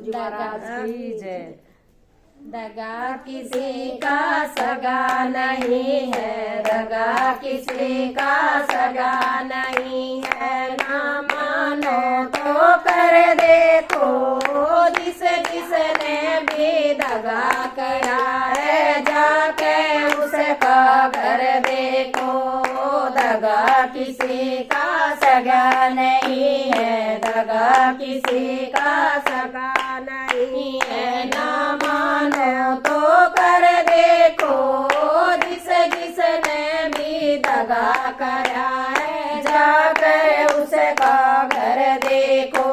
जी महाराज की जय। दगा किसी का सगा नहीं है, दगा किसी का सगा नहीं है। ना मानो तो कर देखो, जिसने भी दगा करा है, जाके उसका घर देखो। दगा किसी का सगा नहीं है, दगा किसी का सगा नहीं है। ना मानो तो कर देखो, जिसने भी दगा करा है, जाकर उसका घर देखो।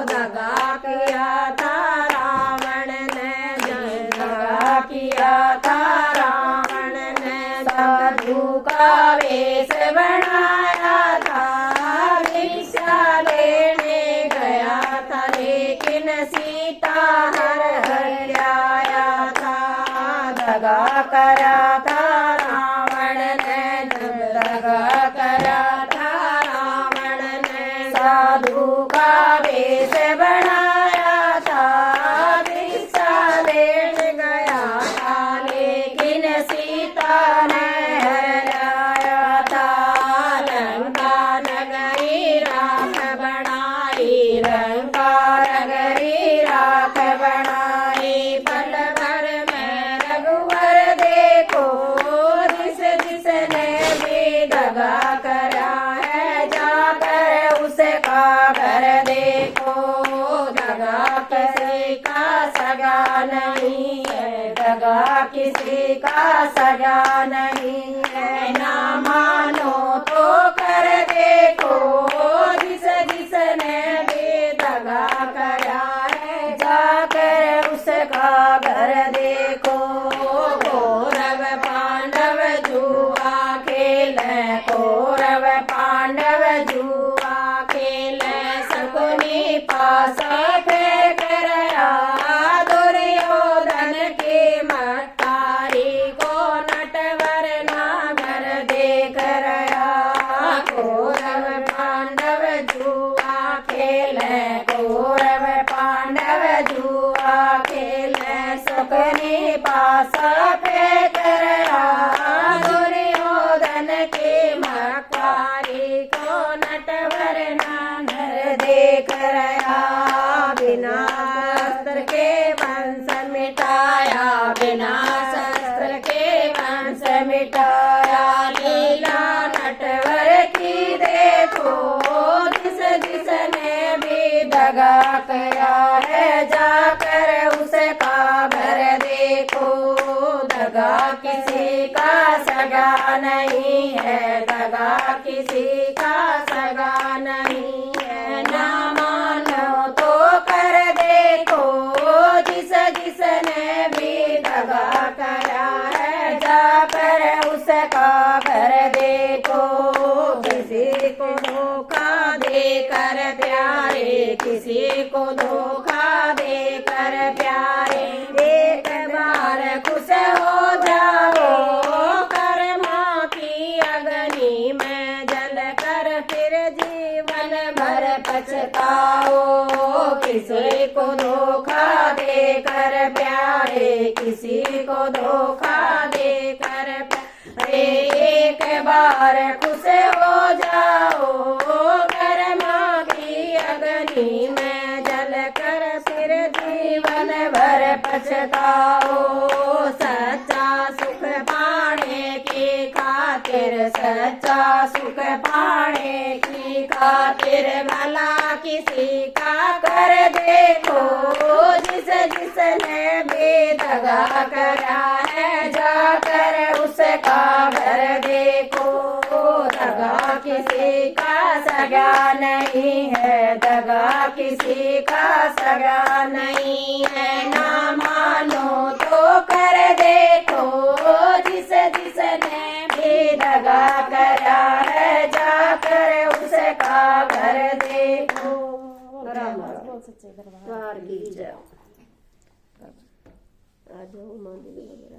दगा किया था रावण ने, दगा किया था रावण ने। साधु का वेश बनाया था, भिक्षा लेने गया था, लेकिन सीता हर आया था। दगा करा था रावण ने, दगा करा था रावण ने। साधु का वेश बनाया था, भिक्षा लेने गया था, लेकिन सीता ने हराया था। लंका नगरी राख बनाई, लंका नगरी राख बनाई। पल भर में रघुवर देखो, जिसने भी दगा करा है, जाकर उसका घर देखो। दगा किसी का सगा नहीं है, दगा किसी का सगा नहीं है। ना मानो तो कर देखो, जिसने भी दगा करा है, जाकर उसका घर देखो। कौरव पांडव जुआ खेले, कौरव पांडव जुआ खेले। शकुनी पास फेंक रहा, दुर्योधन की मटारी को नटवर नागर देख रहा। कौरव पांडव जुआ खेले, कौरव पांडव जुआ खेले। शकुनी पास फेंक रहा, दुर्योधन की मटारी को नटवर नागर देख रहा। बिना शस्त्र के वंश मिटाया, बिना शस्त्र के वंश मिटाया। लीला नटवर की देखो, जिसने भी दगा करा है, जाकर उसका घर देखो। दगा किसी का सगा नहीं है, दगा किसी का सगा नहीं है। ना मानो तो कर देखो, जिसने भी दगा करा है, जाकर उसका घर देखो। किसी को धोखा देकर प्यारे, किसी को धोखा देकर प्यारे। एक बार खुश हो जाओ, कर्मा की अग्नि में जल कर, फिर जीवन भर पछताओ। किसी को धोखा देकर प्यारे, किसी को धोखा देकर प्यारे। एक बार खुश हो जाओ, कर्मा की अग्नि में जल कर, फिर जीवन भर पछताओ। सच्चा सुख पाने की खातिर, सच्चा सुख पाने की खातिर, भला किसी का कर देखो, जिसने भी दगा करा है, जाकर उसका घर देखो। दगा किसी का सगा नहीं है, दगा किसी का सगा नहीं है। ना मानो तो कर देखो, जिसने भी दगा करा है, जाकर उसका घर देखो। सच्चे दरबार की जय। आज मंदिर वगैरह